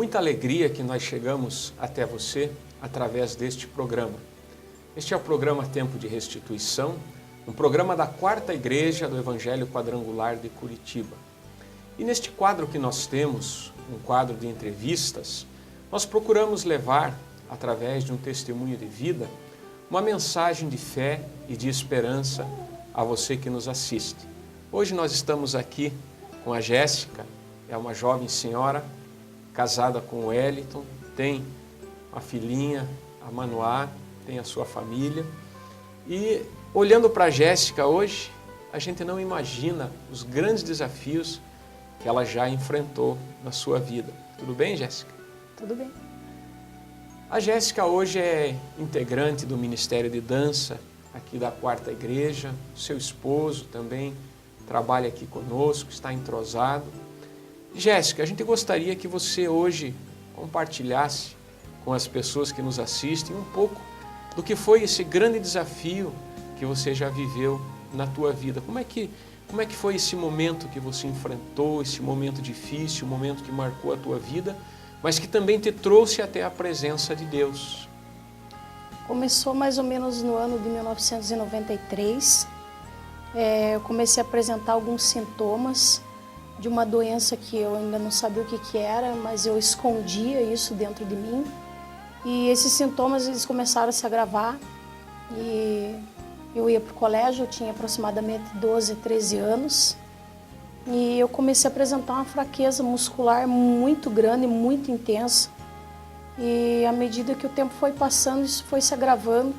muita alegria que nós chegamos até você através deste programa. Este é o programa Tempo de Restituição, um programa da Quarta Igreja do Evangelho Quadrangular de Curitiba. E neste quadro que nós temos, um quadro de entrevistas, nós procuramos levar, através de um testemunho de vida, uma mensagem de fé e de esperança a você que nos assiste. Hoje nós estamos aqui com a Jéssica, é uma jovem senhora, casada com o Wellington, tem uma filhinha, a Manoá, tem a sua família. E olhando para a Jéssica hoje, a gente não imagina os grandes desafios que ela já enfrentou na sua vida. Tudo bem, Jéssica? Tudo bem. A Jéssica hoje é integrante do Ministério de Dança aqui da Quarta Igreja. Seu esposo também trabalha aqui conosco, está entrosado. Jéssica, a gente gostaria que você hoje compartilhasse com as pessoas que nos assistem um pouco do que foi esse grande desafio que você já viveu na tua vida. Como é que foi esse momento que você enfrentou, esse momento difícil, um momento que marcou a tua vida, mas que também te trouxe até a presença de Deus? Começou mais ou menos no ano de 1993. Eu comecei a apresentar alguns sintomas de uma doença que eu ainda não sabia o que era, mas eu escondia isso dentro de mim. E esses sintomas eles começaram a se agravar e eu ia para o colégio, eu tinha aproximadamente 12, 13 anos e eu comecei a apresentar uma fraqueza muscular muito grande, muito intensa. E à medida que o tempo foi passando, isso foi se agravando.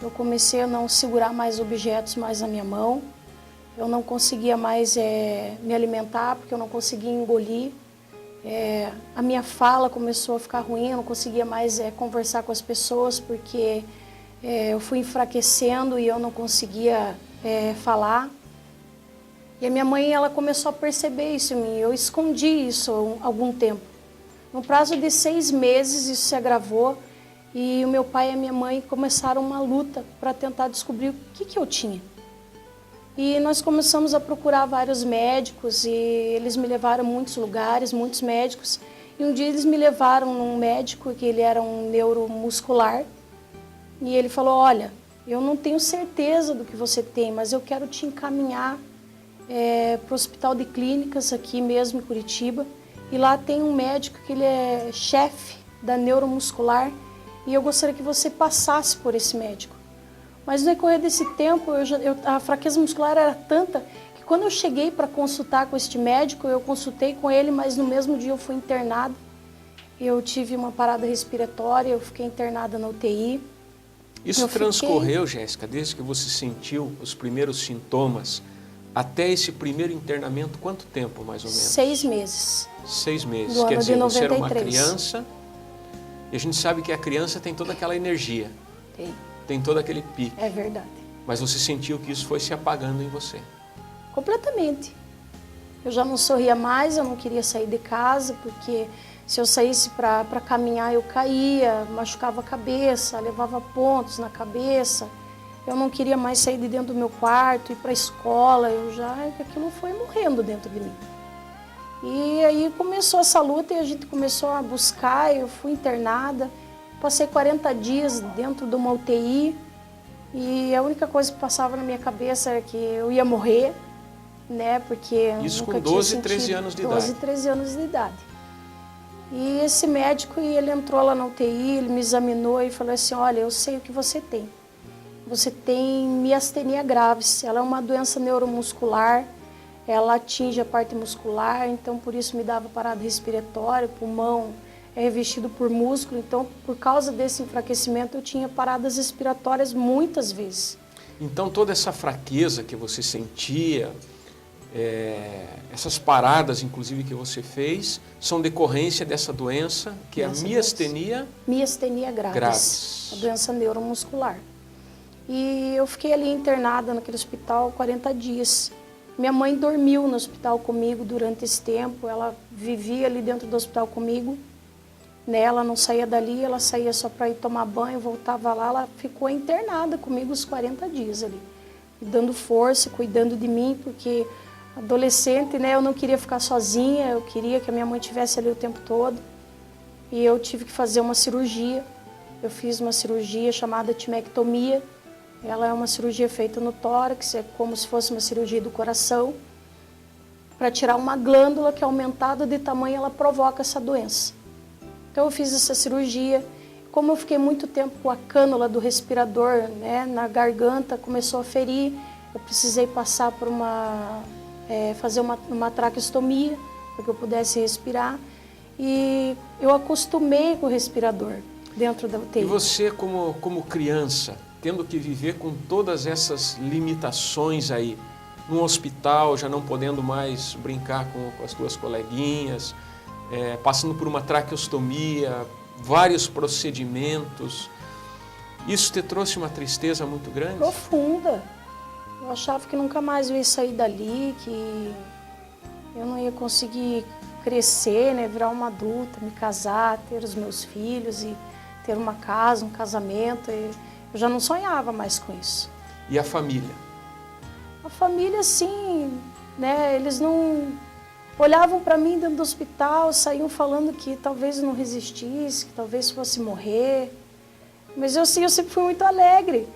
Eu comecei a não segurar mais objetos mais na minha mão. Eu não conseguia mais me alimentar porque eu não conseguia engolir. A minha fala começou a ficar ruim, eu não conseguia mais conversar com as pessoas porque eu fui enfraquecendo e eu não conseguia falar. E a minha mãe ela começou a perceber isso em mim. Eu escondi isso há algum tempo. No prazo de 6 meses isso se agravou e o meu pai e a minha mãe começaram uma luta para tentar descobrir o que eu tinha. E nós começamos a procurar vários médicos e eles me levaram a muitos lugares, muitos médicos. E um dia eles me levaram num médico que ele era um neuromuscular e ele falou, olha, eu não tenho certeza do que você tem, mas eu quero te encaminhar para o Hospital de Clínicas aqui mesmo em Curitiba. E lá tem um médico que ele é chefe da neuromuscular e eu gostaria que você passasse por esse médico. Mas no decorrer desse tempo, a fraqueza muscular era tanta que quando eu cheguei para consultar com este médico, eu consultei com ele, mas no mesmo dia eu fui internada. Eu tive uma parada respiratória, eu fiquei internada na UTI. Isso transcorreu, Jéssica, desde que você sentiu os primeiros sintomas até esse primeiro internamento, quanto tempo mais ou menos? 6 meses. 6 meses, Do quer ano dizer, de você era uma 93. criança e a gente sabe que a criança tem toda aquela energia. Tem todo aquele pique. É verdade. Mas você sentiu que isso foi se apagando em você? Completamente. Eu já não sorria mais, eu não queria sair de casa, porque se eu saísse para caminhar eu caía, machucava a cabeça, levava pontos na cabeça. Eu não queria mais sair de dentro do meu quarto, ir para a escola, aquilo foi morrendo dentro de mim. E aí começou essa luta e a gente começou a buscar, eu fui internada. Passei 40 dias dentro de uma UTI e a única coisa que passava na minha cabeça era que eu ia morrer, né? Porque isso nunca com 12, 13 anos de idade. 12, 13 anos de idade. E esse médico, ele entrou lá na UTI, ele me examinou e falou assim, olha, eu sei o que você tem. Você tem miastenia graves, ela é uma doença neuromuscular, ela atinge a parte muscular, então por isso me dava parada respiratória, pulmão é revestido por músculo, então por causa desse enfraquecimento eu tinha paradas respiratórias muitas vezes. Então toda essa fraqueza que você sentia, essas paradas inclusive que você fez, são decorrência dessa doença que é a miastenia? Miastenia graves, a doença neuromuscular. E eu fiquei ali internada naquele hospital 40 dias. Minha mãe dormiu no hospital comigo durante esse tempo, ela vivia ali dentro do hospital comigo. Ela não saía dali, ela saía só para ir tomar banho, voltava lá, ela ficou internada comigo os 40 dias ali, me dando força, cuidando de mim, porque adolescente, eu não queria ficar sozinha, eu queria que a minha mãe estivesse ali o tempo todo. e eu tive que fazer uma cirurgia. Eu fiz uma cirurgia chamada timectomia. Ela é uma cirurgia feita no tórax, é como se fosse uma cirurgia do coração, para tirar uma glândula que, aumentada de tamanho, ela provoca essa doença. Então eu fiz essa cirurgia. Como eu fiquei muito tempo com a cânula do respirador, né, na garganta, começou a ferir, eu precisei passar por fazer uma traqueostomia, para que eu pudesse respirar. E eu acostumei com o respirador dentro da UTI. E você, como criança, tendo que viver com todas essas limitações aí, num hospital, já não podendo mais brincar com as tuas coleguinhas, passando por uma traqueostomia, vários procedimentos, isso te trouxe uma tristeza muito grande? Profunda. Eu achava que nunca mais eu ia sair dali, que eu não ia conseguir crescer, né, virar uma adulta, me casar, ter os meus filhos e ter uma casa, um casamento. Eu já não sonhava mais com isso. E a família? A família, sim, né, eles não olhavam para mim dentro do hospital, saíam falando que talvez eu não resistisse, que talvez fosse morrer. Mas eu sempre fui muito alegre.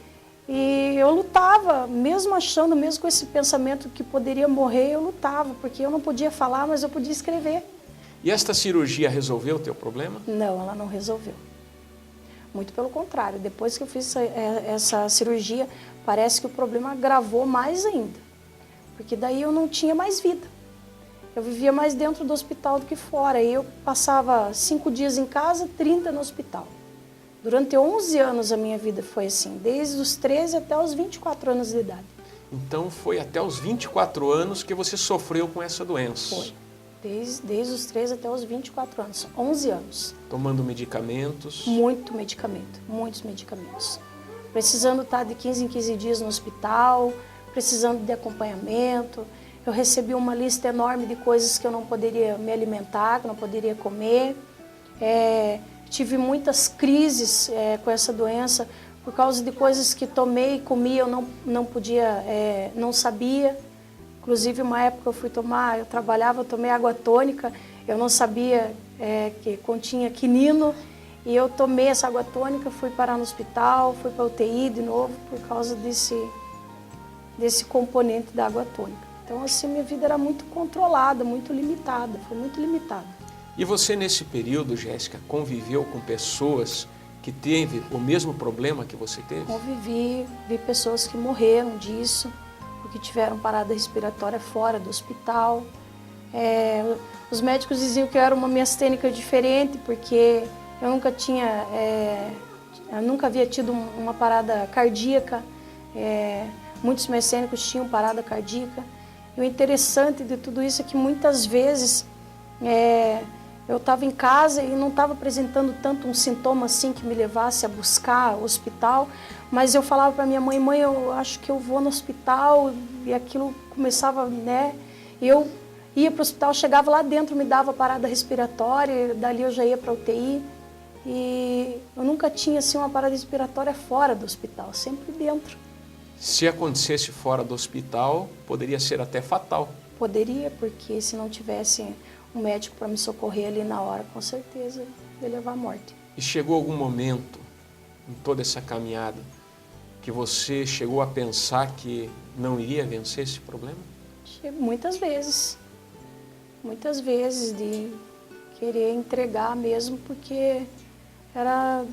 E eu lutava, mesmo achando, mesmo com esse pensamento que poderia morrer, eu lutava, porque eu não podia falar, mas eu podia escrever. E esta cirurgia resolveu o teu problema? Não, ela não resolveu. Muito pelo contrário, depois que eu fiz essa cirurgia, parece que o problema agravou mais ainda. Porque daí eu não tinha mais vida. Eu vivia mais dentro do hospital do que fora. E eu passava 5 dias em casa, 30 no hospital. Durante 11 anos a minha vida foi assim, desde os 13 até os 24 anos de idade. Então foi até os 24 anos que você sofreu com essa doença? Foi. Desde os 13 até os 24 anos, 11 anos. Tomando medicamentos? Muito medicamento, muitos medicamentos. Precisando estar de 15 em 15 dias no hospital, precisando de acompanhamento. Eu recebi uma lista enorme de coisas que eu não poderia me alimentar, que eu não poderia comer. Tive muitas crises com essa doença por causa de coisas que tomei e comi, eu não podia, não sabia. Inclusive, uma época eu trabalhava, eu tomei água tônica, eu não sabia que continha quinino, e eu tomei essa água tônica, fui parar no hospital, fui para a UTI de novo por causa desse componente da água tônica. Então, assim, minha vida era muito controlada, muito limitada, foi muito limitada. E você, nesse período, Jéssica, conviveu com pessoas que teve o mesmo problema que você teve? Convivi, vi pessoas que morreram disso, porque tiveram parada respiratória fora do hospital. Os médicos diziam que eu era uma miastênica diferente, porque eu nunca havia tido uma parada cardíaca. Muitos miastênicos tinham parada cardíaca. E o interessante de tudo isso é que muitas vezes eu estava em casa e não estava apresentando tanto um sintoma assim que me levasse a buscar o hospital, mas eu falava para minha mãe, eu acho que eu vou no hospital, e aquilo começava, né? E eu ia para o hospital, chegava lá dentro, me dava parada respiratória, dali eu já ia para a UTI. E eu nunca tinha assim uma parada respiratória fora do hospital, sempre dentro. Se acontecesse fora do hospital, poderia ser até fatal. Poderia, porque se não tivesse um médico para me socorrer ali na hora, com certeza ia levar à morte. E chegou algum momento, em toda essa caminhada, que você chegou a pensar que não iria vencer esse problema? Muitas vezes de querer entregar mesmo, porque era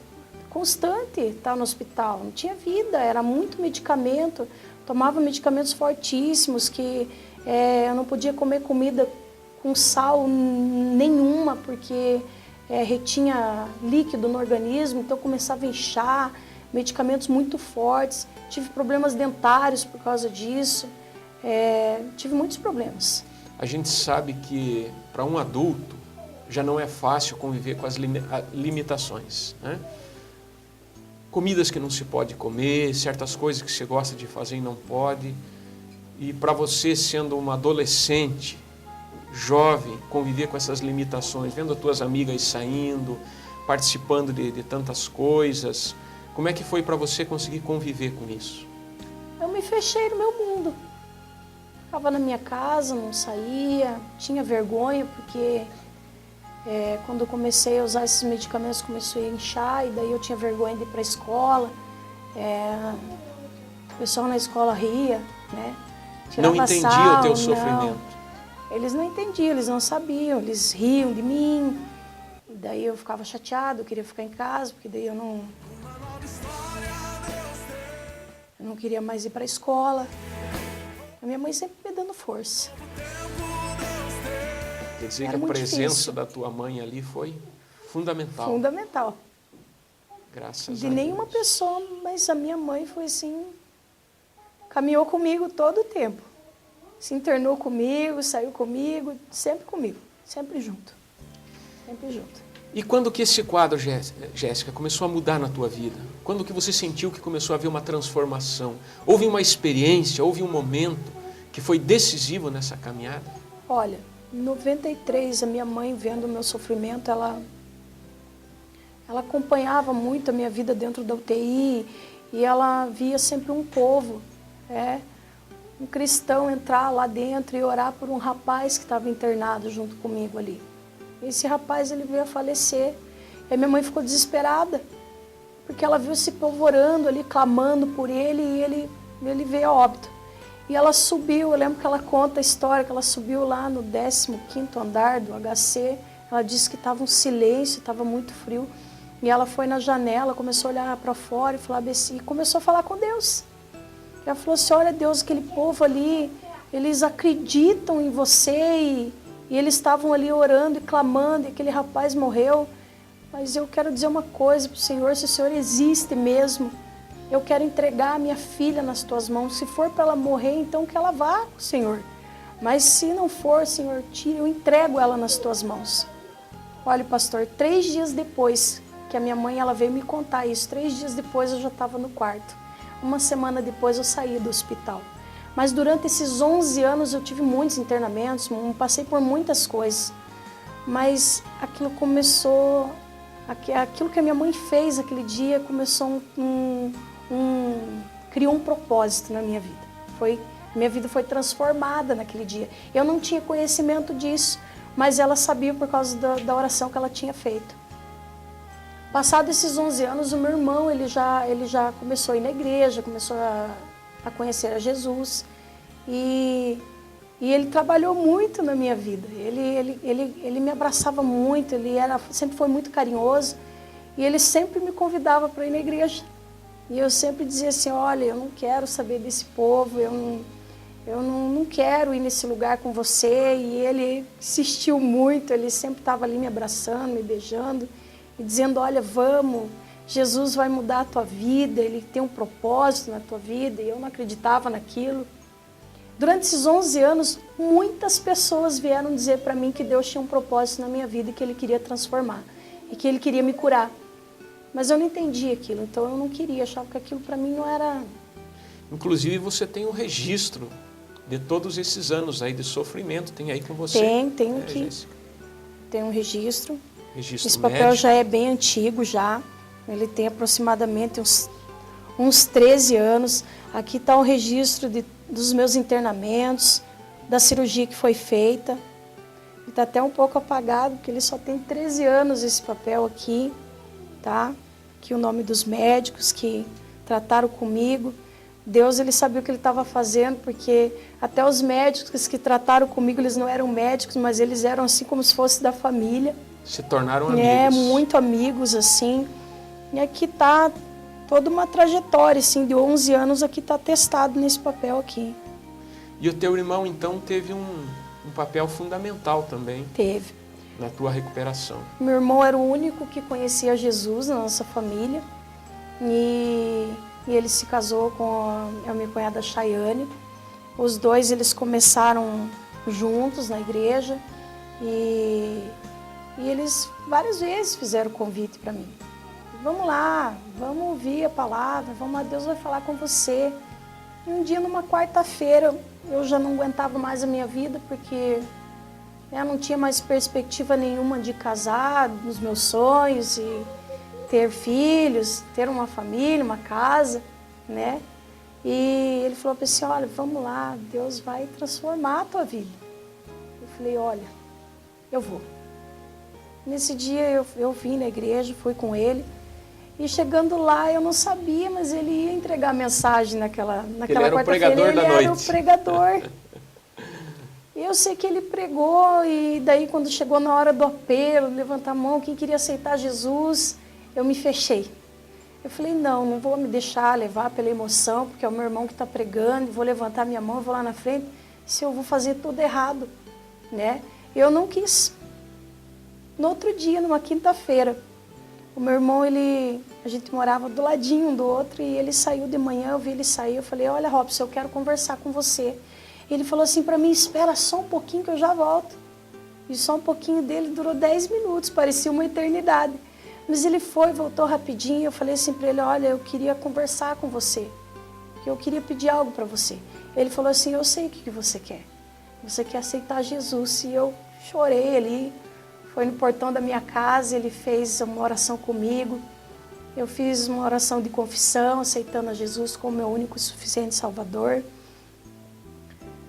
constante estar no hospital, não tinha vida, era muito medicamento, tomava medicamentos fortíssimos que eu não podia comer comida com sal nenhuma, porque retinha líquido no organismo, então começava a inchar, medicamentos muito fortes, tive problemas dentários por causa disso, tive muitos problemas. A gente sabe que para um adulto já não é fácil conviver com as limitações, né? Comidas que não se pode comer, certas coisas que você gosta de fazer e não pode. E para você, sendo uma adolescente, jovem, conviver com essas limitações, vendo as tuas amigas saindo, participando de tantas coisas, como é que foi para você conseguir conviver com isso? Eu me fechei no meu mundo. Ficava na minha casa, não saía, tinha vergonha, porque Quando eu comecei a usar esses medicamentos, começou a inchar, e daí eu tinha vergonha de ir para a escola. O pessoal na escola ria, né? Não Tirava entendia sarro, o teu não. sofrimento. Eles não entendiam, eles não sabiam, eles riam de mim. E daí eu ficava chateado, eu queria ficar em casa, porque daí eu não queria mais ir para a escola. A minha mãe sempre me dando força. Quer dizer Era que a muito presença difícil. da tua mãe ali foi fundamental. Fundamental. Graças a De Deus. nenhuma pessoa, mas a minha mãe foi assim, caminhou comigo todo o tempo. Se internou comigo, saiu comigo, sempre junto. Sempre junto. E quando que esse quadro, Jéssica, começou a mudar na tua vida? Quando que você sentiu que começou a haver uma transformação? Houve uma experiência, houve um momento que foi decisivo nessa caminhada? Olha, em 93, a minha mãe, vendo o meu sofrimento, ela acompanhava muito a minha vida dentro da UTI, e ela via sempre um povo, um cristão entrar lá dentro e orar por um rapaz que estava internado junto comigo ali. Esse rapaz, ele veio a falecer. E a minha mãe ficou desesperada, porque ela viu esse povo orando ali, clamando por ele, e ele veio a óbito. E ela subiu, eu lembro que ela conta a história, que ela subiu lá no 15º andar do HC, ela disse que estava um silêncio, estava muito frio, e ela foi na janela, começou a olhar para fora e falava assim, e começou a falar com Deus. Ela falou assim, olha Deus, aquele povo ali, eles acreditam em você, e eles estavam ali orando e clamando, e aquele rapaz morreu, mas eu quero dizer uma coisa para o Senhor, se o Senhor existe mesmo, eu quero entregar a minha filha nas tuas mãos. Se for para ela morrer, então que ela vá, Senhor. Mas se não for, Senhor, eu entrego ela nas tuas mãos. Olha, pastor, 3 dias depois que a minha mãe ela veio me contar isso, 3 dias depois eu já estava no quarto. 1 semana depois eu saí do hospital. Mas durante esses 11 anos eu tive muitos internamentos, passei por muitas coisas. Mas aquilo começou, aquilo que a minha mãe fez aquele dia, começou criou um propósito na minha vida. Minha vida foi transformada naquele dia. Eu não tinha conhecimento disso, mas ela sabia por causa da oração que ela tinha feito. Passados esses 11 anos, o meu irmão ele já começou a ir na igreja, começou a conhecer a Jesus. E ele trabalhou muito na minha vida. Ele me abraçava muito, sempre foi muito carinhoso. E ele sempre me convidava para ir na igreja. E eu sempre dizia assim, olha, eu não quero saber desse povo, eu não quero ir nesse lugar com você. E ele insistiu muito, ele sempre estava ali me abraçando, me beijando e dizendo, olha, vamos, Jesus vai mudar a tua vida, ele tem um propósito na tua vida. E eu não acreditava naquilo. Durante esses 11 anos, muitas pessoas vieram dizer para mim que Deus tinha um propósito na minha vida e que Ele queria transformar e que Ele queria me curar. Mas eu não entendia aquilo, então eu não queria, achava que aquilo para mim não era... Inclusive você tem um registro de todos esses anos aí de sofrimento, tem aí com você? Tenho aqui. Jéssica. Tem um registro. Esse papel médico. Já é bem antigo já, ele tem aproximadamente uns 13 anos. Aqui está o registro dos meus internamentos, da cirurgia que foi feita. Ele está até um pouco apagado, porque ele só tem 13 anos esse papel aqui, tá? Aqui o nome dos médicos que trataram comigo. Deus, ele sabia o que ele estava fazendo, porque até os médicos que trataram comigo, eles não eram médicos, mas eles eram assim como se fosse da família. Se tornaram amigos. Muito amigos, assim. E aqui está toda uma trajetória, assim, de 11 anos, aqui está atestado nesse papel aqui. E o teu irmão, então, teve um papel fundamental também. Teve. Na tua recuperação. Meu irmão era o único que conhecia Jesus na nossa família. E ele se casou com a minha cunhada Chayane. Os dois, eles começaram juntos na igreja. E eles várias vezes fizeram convite para mim. Vamos lá, vamos ouvir a palavra, vamos lá, Deus vai falar com você. E um dia, numa quarta-feira, eu já não aguentava mais a minha vida, porque eu não tinha mais perspectiva nenhuma de casar, nos meus sonhos, e ter filhos, ter uma família, uma casa, né? E ele falou assim, olha, vamos lá, Deus vai transformar a tua vida. Eu falei, olha, eu vou. Nesse dia eu vim na igreja, fui com ele. E chegando lá, eu não sabia, mas ele ia entregar mensagem naquela quarta-feira. Ele era o pregador. E eu sei que ele pregou, e daí quando chegou na hora do apelo, levantar a mão, quem queria aceitar Jesus, eu me fechei. Eu falei, não vou me deixar levar pela emoção, porque é o meu irmão que está pregando, vou levantar minha mão, vou lá na frente, se eu vou fazer tudo errado, né? Eu não quis. No outro dia, numa quinta-feira, o meu irmão, a gente morava do ladinho um do outro, e ele saiu de manhã, eu vi ele sair, eu falei, olha, Robson, eu quero conversar com você. Ele falou assim para mim, espera só um pouquinho que eu já volto. E só um pouquinho dele durou 10 minutos, parecia uma eternidade. Mas ele voltou rapidinho, eu falei assim para ele, olha, eu queria conversar com você, que eu queria pedir algo para você. Ele falou assim, eu sei o que você quer. Você quer aceitar Jesus. E eu chorei ali, foi no portão da minha casa, ele fez uma oração comigo. Eu fiz uma oração de confissão, aceitando a Jesus como meu único e suficiente Salvador.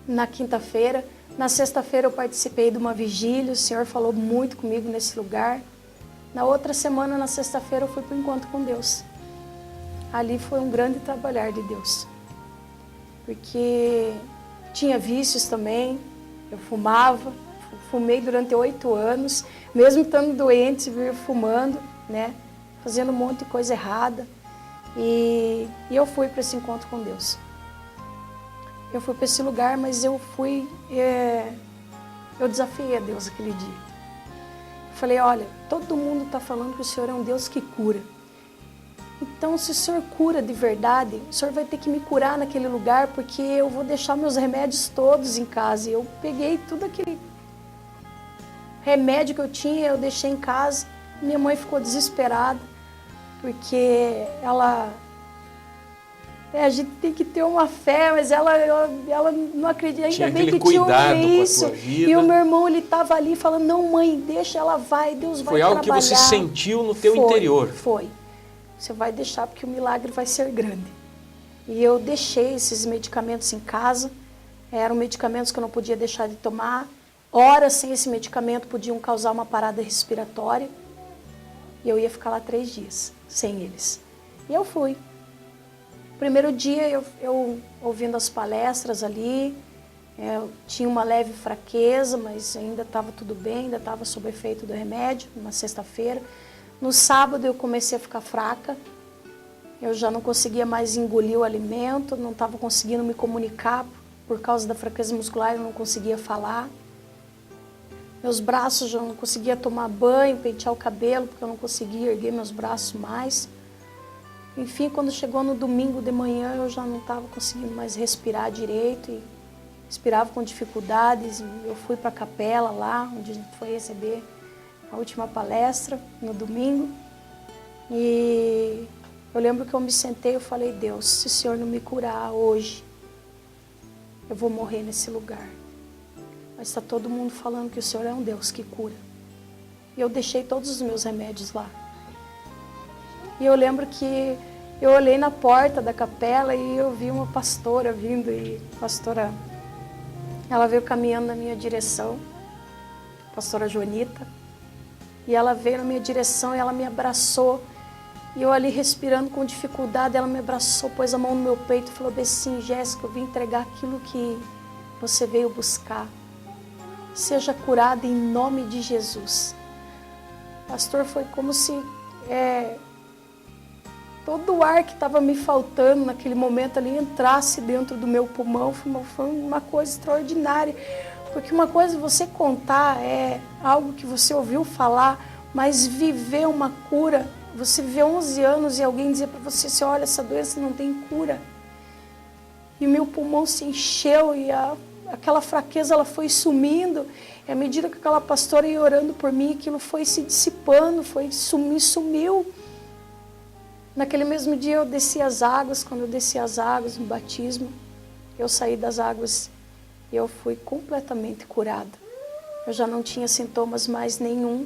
Na quinta-feira. Na sexta-feira eu participei de uma vigília, o Senhor falou muito comigo nesse lugar. Na outra semana, na sexta-feira, eu fui para o encontro com Deus. Ali foi um grande trabalhar de Deus. Porque tinha vícios também, eu fumei durante 8 anos, mesmo estando doente, vir fumando, né? Fazendo um monte de coisa errada. E eu fui para esse encontro com Deus. Eu fui para esse lugar, mas eu desafiei a Deus aquele dia. Eu falei, olha, todo mundo está falando que o Senhor é um Deus que cura. Então, se o Senhor cura de verdade, o Senhor vai ter que me curar naquele lugar, porque eu vou deixar meus remédios todos em casa. E eu peguei tudo aquele remédio que eu tinha, eu deixei em casa. Minha mãe ficou desesperada, porque a gente tem que ter uma fé, mas ela não acredita, ainda bem que tinha isso. E o meu irmão, ele estava ali falando, não mãe, deixa ela vai, Deus vai trabalhar. Foi algo que você sentiu no teu interior. Foi. Você vai deixar porque o milagre vai ser grande. E eu deixei esses medicamentos em casa, eram medicamentos que eu não podia deixar de tomar. Horas sem esse medicamento podiam causar uma parada respiratória. E eu ia ficar lá 3 dias sem eles. E eu fui. Primeiro dia, eu ouvindo as palestras ali, eu tinha uma leve fraqueza, mas ainda estava tudo bem, ainda estava sob efeito do remédio, na sexta-feira. No sábado eu comecei a ficar fraca, eu já não conseguia mais engolir o alimento, não estava conseguindo me comunicar por causa da fraqueza muscular, eu não conseguia falar. Meus braços, já não conseguia tomar banho, pentear o cabelo, porque eu não conseguia erguer meus braços mais. Enfim, quando chegou no domingo de manhã, eu já não estava conseguindo mais respirar direito e respirava com dificuldades. Eu fui para a capela lá, onde a gente foi receber a última palestra no domingo. E eu lembro que eu me sentei e falei, Deus, se o Senhor não me curar hoje, eu vou morrer nesse lugar. Mas está todo mundo falando que o Senhor é um Deus que cura. E eu deixei todos os meus remédios lá. E eu lembro que eu olhei na porta da capela e eu vi uma pastora vindo. E a pastora, ela veio caminhando na minha direção, a pastora Joanita. E ela veio na minha direção e ela me abraçou. E eu ali respirando com dificuldade, ela me abraçou, pôs a mão no meu peito e falou assim, Jéssica, eu vim entregar aquilo que você veio buscar. Seja curada em nome de Jesus. Pastor, foi como se todo o ar que estava me faltando naquele momento ali entrasse dentro do meu pulmão. Foi uma coisa extraordinária. Porque uma coisa você contar é algo que você ouviu falar, mas viver uma cura, você viver 11 anos e alguém dizer para você assim, olha, essa doença não tem cura. E meu pulmão se encheu e aquela fraqueza ela foi sumindo. E à medida que aquela pastora ia orando por mim, aquilo foi se dissipando, sumiu. Naquele mesmo dia eu desci as águas, quando eu desci as águas no batismo, eu saí das águas e eu fui completamente curada. Eu já não tinha sintomas mais nenhum,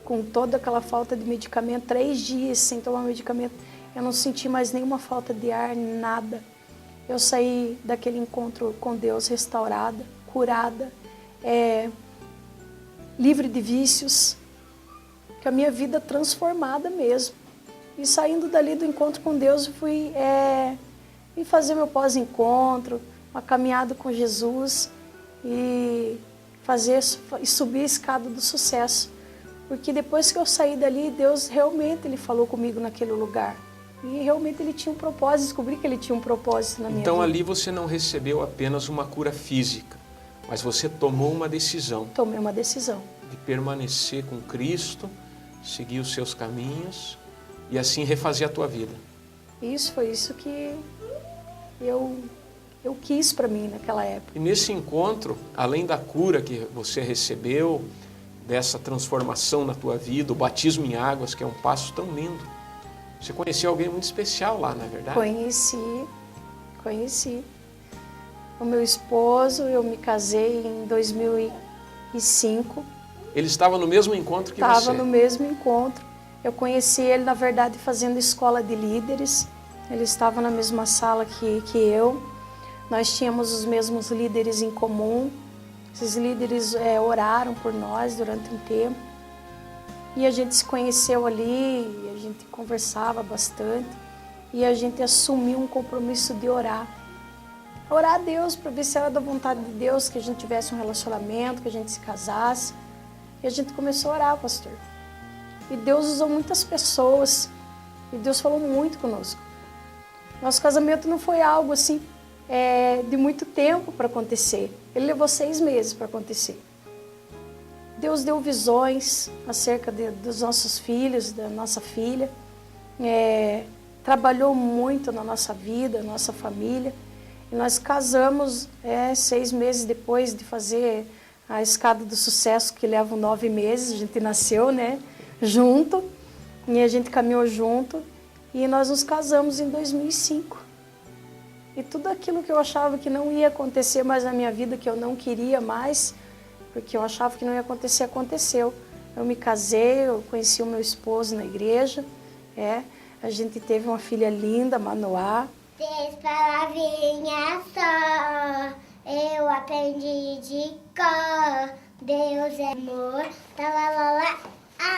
com toda aquela falta de medicamento, 3 dias sem tomar medicamento, eu não senti mais nenhuma falta de ar, nada. Eu saí daquele encontro com Deus restaurada, curada, livre de vícios, que a minha vida transformada mesmo. E saindo dali do encontro com Deus, eu fui fazer meu pós-encontro, uma caminhada com Jesus e subir a escada do sucesso. Porque depois que eu saí dali, Deus realmente Ele falou comigo naquele lugar. E realmente Ele tinha um propósito, descobri que Ele tinha um propósito na minha vida. Então ali você não recebeu apenas uma cura física, mas você tomou uma decisão. Tomei uma decisão. De permanecer com Cristo, seguir os seus caminhos e assim refazer a tua vida. Isso foi isso que eu quis para mim naquela época. E nesse encontro, além da cura que você recebeu, dessa transformação na tua vida, o batismo em águas, que é um passo tão lindo, você conheceu alguém muito especial lá, não é verdade? Conheci. O meu esposo, eu me casei em 2005. Ele estava no mesmo encontro que você? Estava no mesmo encontro. Eu conheci ele, na verdade, fazendo escola de líderes. Ele estava na mesma sala que eu. Nós tínhamos os mesmos líderes em comum. Esses líderes oraram por nós durante um tempo. E a gente se conheceu ali, a gente conversava bastante. E a gente assumiu um compromisso de orar. Orar a Deus para ver se era da vontade de Deus que a gente tivesse um relacionamento, que a gente se casasse. E a gente começou a orar, pastor. E Deus usou muitas pessoas. E Deus falou muito conosco. Nosso casamento não foi algo assim de muito tempo para acontecer. Ele levou 6 meses para acontecer. Deus deu visões acerca dos nossos filhos, da nossa filha. Trabalhou muito na nossa vida, na nossa família. E nós casamos 6 meses depois de fazer a escada do sucesso, que leva 9 meses. A gente nasceu, junto. E a gente caminhou junto. E nós nos casamos em 2005. E tudo aquilo que eu achava que não ia acontecer mais na minha vida, que eu não queria mais, porque eu achava que não ia acontecer, aconteceu. Eu me casei, eu conheci o meu esposo na igreja. A gente teve uma filha linda, Manoá. 3 palavrinhas só, eu aprendi de cor. Deus é amor, talalala,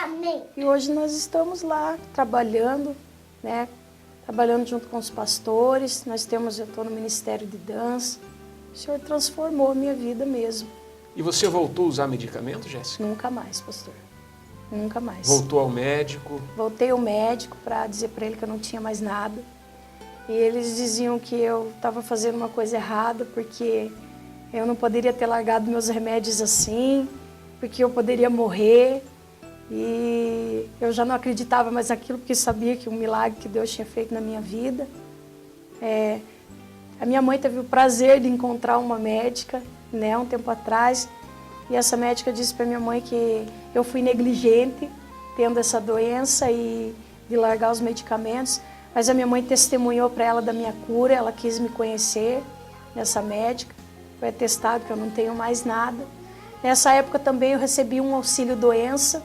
amém. E hoje nós estamos lá trabalhando, trabalhando junto com os pastores. Eu estou no Ministério de Dança. O Senhor transformou a minha vida mesmo. E você voltou a usar medicamento, Jéssica? Nunca mais, pastor. Nunca mais. Voltou ao médico? Voltei ao médico para dizer para ele que eu não tinha mais nada. E eles diziam que eu estava fazendo uma coisa errada, porque eu não poderia ter largado meus remédios assim, porque eu poderia morrer. E eu já não acreditava mais naquilo, porque sabia que o milagre que Deus tinha feito na minha vida. A minha mãe teve o prazer de encontrar uma médica, um tempo atrás. E essa médica disse para minha mãe que eu fui negligente, tendo essa doença e de largar os medicamentos. Mas a minha mãe testemunhou para ela da minha cura, ela quis me conhecer, essa médica. Foi atestado que eu não tenho mais nada. Nessa época também eu recebi um auxílio-doença.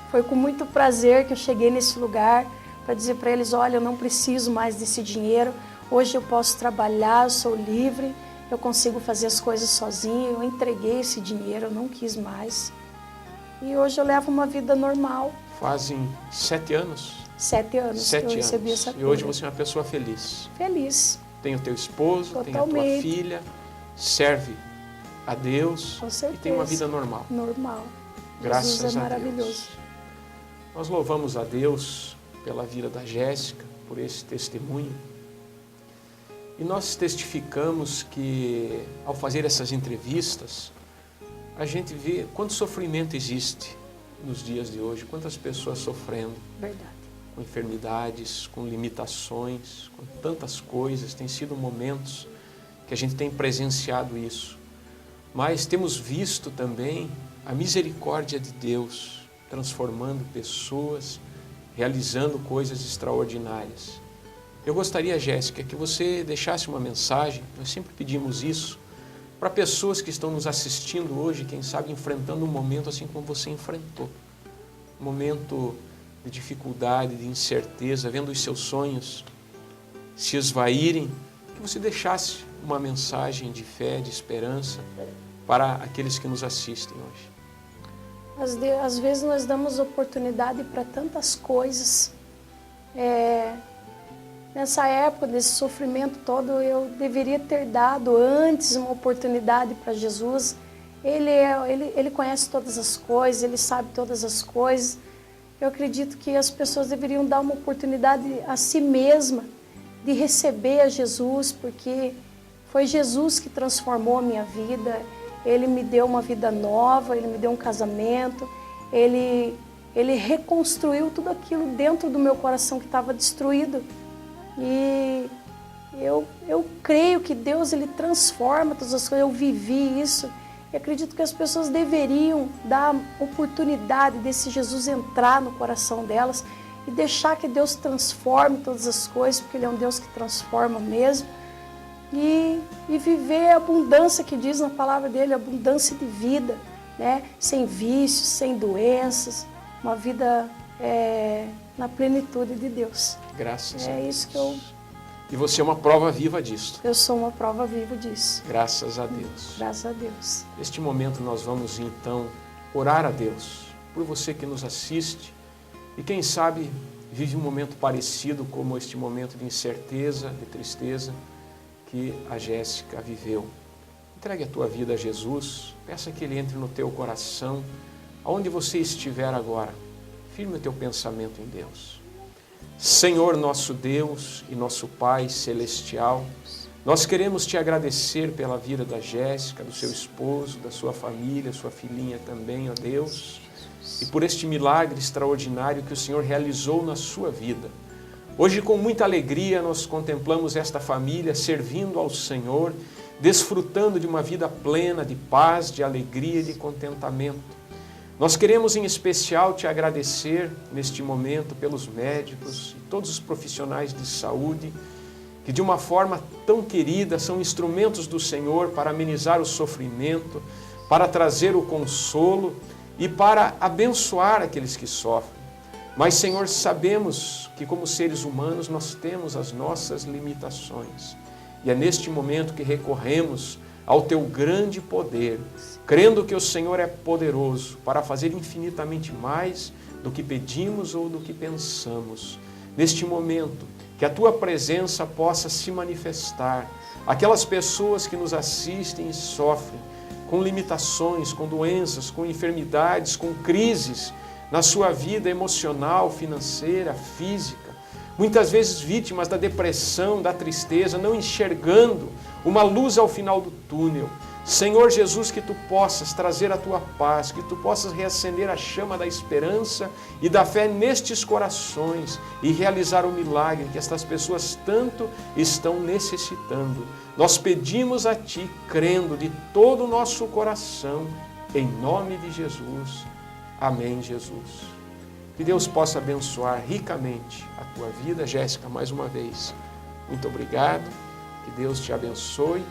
Foi com muito prazer que eu cheguei nesse lugar para dizer para eles, olha, eu não preciso mais desse dinheiro. Hoje eu posso trabalhar, eu sou livre, eu consigo fazer as coisas sozinha. Eu entreguei esse dinheiro, eu não quis mais. E hoje eu levo uma vida normal. Fazem 7 anos? 7 anos 7 que eu recebi anos. essa cura. E hoje você é uma pessoa feliz. Feliz. Tem o teu esposo, Totalmente. tem a tua filha, serve a Deus. Com certeza. E tem uma vida normal. Normal. Graças Jesus é a maravilhoso. Deus. Nós louvamos a Deus pela vida da Jéssica, por esse testemunho. E nós testificamos que, ao fazer essas entrevistas, a gente vê quanto sofrimento existe nos dias de hoje, quantas pessoas sofrendo. Verdade. Com enfermidades, com limitações, com tantas coisas. Tem sido momentos que a gente tem presenciado isso. Mas temos visto também a misericórdia de Deus transformando pessoas, realizando coisas extraordinárias. Eu gostaria, Jéssica, que você deixasse uma mensagem, nós sempre pedimos isso, para pessoas que estão nos assistindo hoje, quem sabe enfrentando um momento assim como você enfrentou. Um momento de dificuldade, de incerteza, vendo os seus sonhos se esvaírem, que você deixasse uma mensagem de fé, de esperança para aqueles que nos assistem hoje. Às vezes nós damos oportunidade para tantas coisas. Nessa época, desse sofrimento todo, eu deveria ter dado antes uma oportunidade para Jesus. Ele conhece todas as coisas, Ele sabe todas as coisas. Eu acredito que as pessoas deveriam dar uma oportunidade a si mesma de receber a Jesus, porque foi Jesus que transformou a minha vida. Ele me deu uma vida nova, Ele me deu um casamento, Ele reconstruiu tudo aquilo dentro do meu coração que estava destruído. E eu creio que Deus, Ele transforma todas as coisas. Eu vivi isso e acredito que as pessoas deveriam dar oportunidade desse Jesus entrar no coração delas e deixar que Deus transforme todas as coisas, porque Ele é um Deus que transforma mesmo. E viver a abundância que diz na palavra dEle, a abundância de vida, né? Sem vícios, sem doenças, uma vida na plenitude de Deus. Graças a Deus. É isso que eu... E você é uma prova viva disso. Eu sou uma prova viva disso. Graças a Deus. Graças a Deus. Neste momento nós vamos então orar a Deus por você que nos assiste e quem sabe vive um momento parecido como este momento de incerteza, de tristeza que a Jéssica viveu. Entregue a tua vida a Jesus, peça que Ele entre no teu coração, aonde você estiver agora. Firme o teu pensamento em Deus. Senhor nosso Deus e nosso Pai celestial, nós queremos Te agradecer pela vida da Jéssica, do seu esposo, da sua família, sua filhinha também, ó Deus, e por este milagre extraordinário que o Senhor realizou na sua vida. Hoje, com muita alegria, nós contemplamos esta família servindo ao Senhor, desfrutando de uma vida plena de paz, de alegria e de contentamento. Nós queremos em especial Te agradecer neste momento pelos médicos e todos os profissionais de saúde que de uma forma tão querida são instrumentos do Senhor para amenizar o sofrimento, para trazer o consolo e para abençoar aqueles que sofrem. Mas, Senhor, sabemos que como seres humanos nós temos as nossas limitações. E é neste momento que recorremos ao Teu grande poder, crendo que o Senhor é poderoso para fazer infinitamente mais do que pedimos ou do que pensamos. Neste momento, que a Tua presença possa se manifestar. Aquelas pessoas que nos assistem e sofrem com limitações, com doenças, com enfermidades, com crises na sua vida emocional, financeira, física, muitas vezes vítimas da depressão, da tristeza, não enxergando uma luz ao final do túnel. Senhor Jesus, que Tu possas trazer a Tua paz, que Tu possas reacender a chama da esperança e da fé nestes corações e realizar o milagre que estas pessoas tanto estão necessitando. Nós pedimos a Ti, crendo de todo o nosso coração, em nome de Jesus. Amém, Jesus. Que Deus possa abençoar ricamente a tua vida. Jéssica, mais uma vez, muito obrigado. Que Deus te abençoe.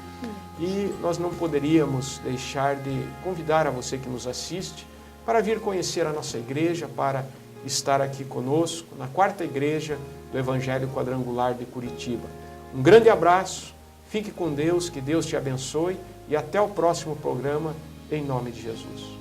E nós não poderíamos deixar de convidar a você que nos assiste para vir conhecer a nossa igreja, para estar aqui conosco na 4ª Igreja do Evangelho Quadrangular de Curitiba. Um grande abraço, fique com Deus, que Deus te abençoe e até o próximo programa, em nome de Jesus.